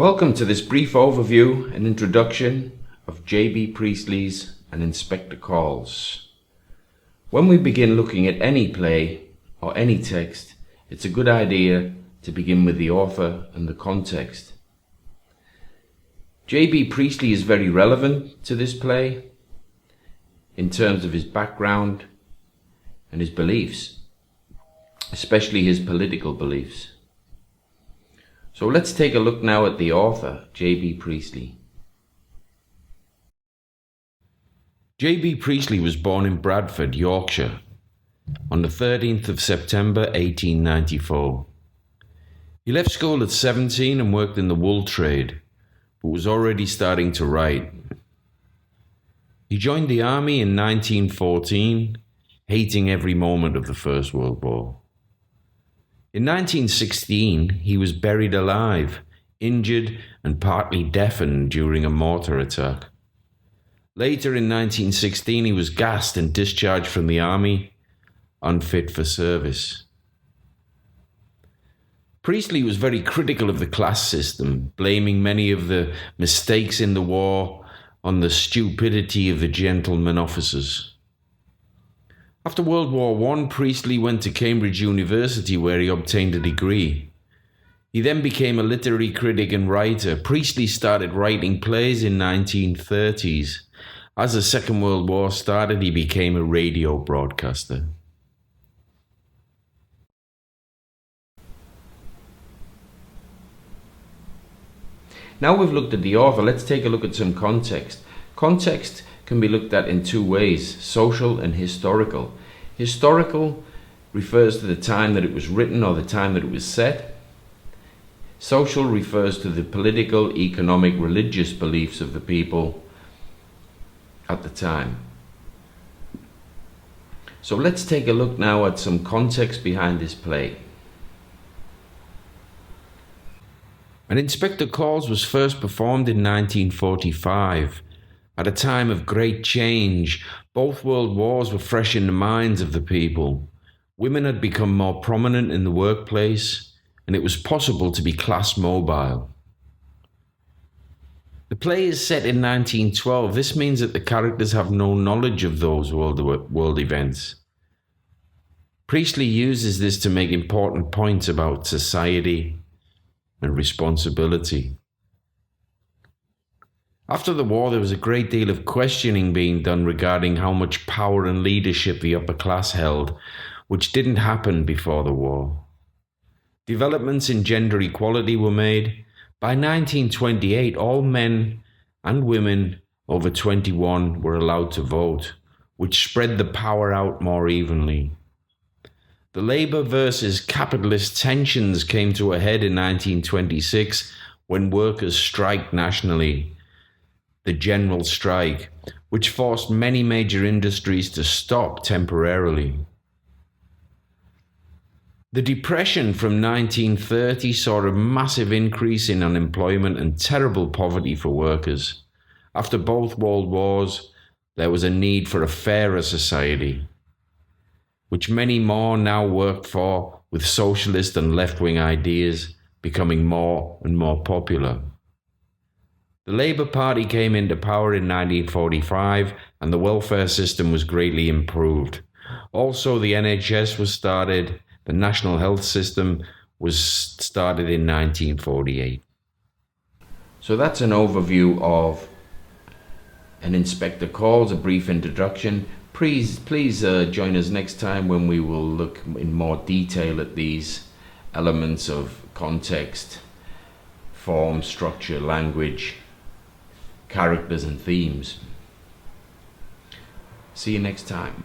Welcome to this brief overview and introduction of J.B. Priestley's And Inspector Calls. When we begin looking at any play or any text, it's a good idea to begin with the author and the context. J.B. Priestley is very relevant to this play in terms of his background and his beliefs, especially his political beliefs. So let's take a look now at the author, J.B. Priestley. J.B. Priestley was born in Bradford, Yorkshire, on the 13th of September 1894. He left school at 17 and worked in the wool trade, but was already starting to write. He joined the army in 1914, hating every moment of the First World War. In 1916, he was buried alive, injured and partly deafened during a mortar attack. Later in 1916, he was gassed and discharged from the army, unfit for service. Priestley was very critical of the class system, blaming many of the mistakes in the war on the stupidity of the gentlemen officers. After World War I, Priestley went to Cambridge University where he obtained a degree. He then became a literary critic and writer. Priestley started writing plays in the 1930s. As the Second World War started, he became a radio broadcaster. Now we've looked at the author, let's take a look at some context. Context can be looked at in two ways, social and historical. Historical refers to the time that it was written or the time that it was set. Social refers to the political, economic, religious beliefs of the people at the time. So let's take a look now at some context behind this play. And Inspector Calls was first performed in 1945. At a time of great change, both world wars were fresh in the minds of the people. Women had become more prominent in the workplace, and it was possible to be class mobile. The play is set in 1912. This means that the characters have no knowledge of those world events. Priestley uses this to make important points about society and responsibility. After the war, there was a great deal of questioning being done regarding how much power and leadership the upper class held, which didn't happen before the war. Developments in gender equality were made. By 1928, all men and women over 21 were allowed to vote, which spread the power out more evenly. The labor versus capitalist tensions came to a head in 1926 when workers striked nationally. The general strike, which forced many major industries to stop temporarily. The Depression from 1930 saw a massive increase in unemployment and terrible poverty for workers. After both world wars, there was a need for a fairer society, which many more now worked for, with socialist and left-wing ideas becoming more and more popular. The Labour Party came into power in 1945 and the welfare system was greatly improved. Also, the NHS was started, the National Health System was started in 1948. So that's an overview of An Inspector Calls, a brief introduction. Please join us next time when we will look in more detail at these elements of context, form, structure, language, characters and themes. See you next time.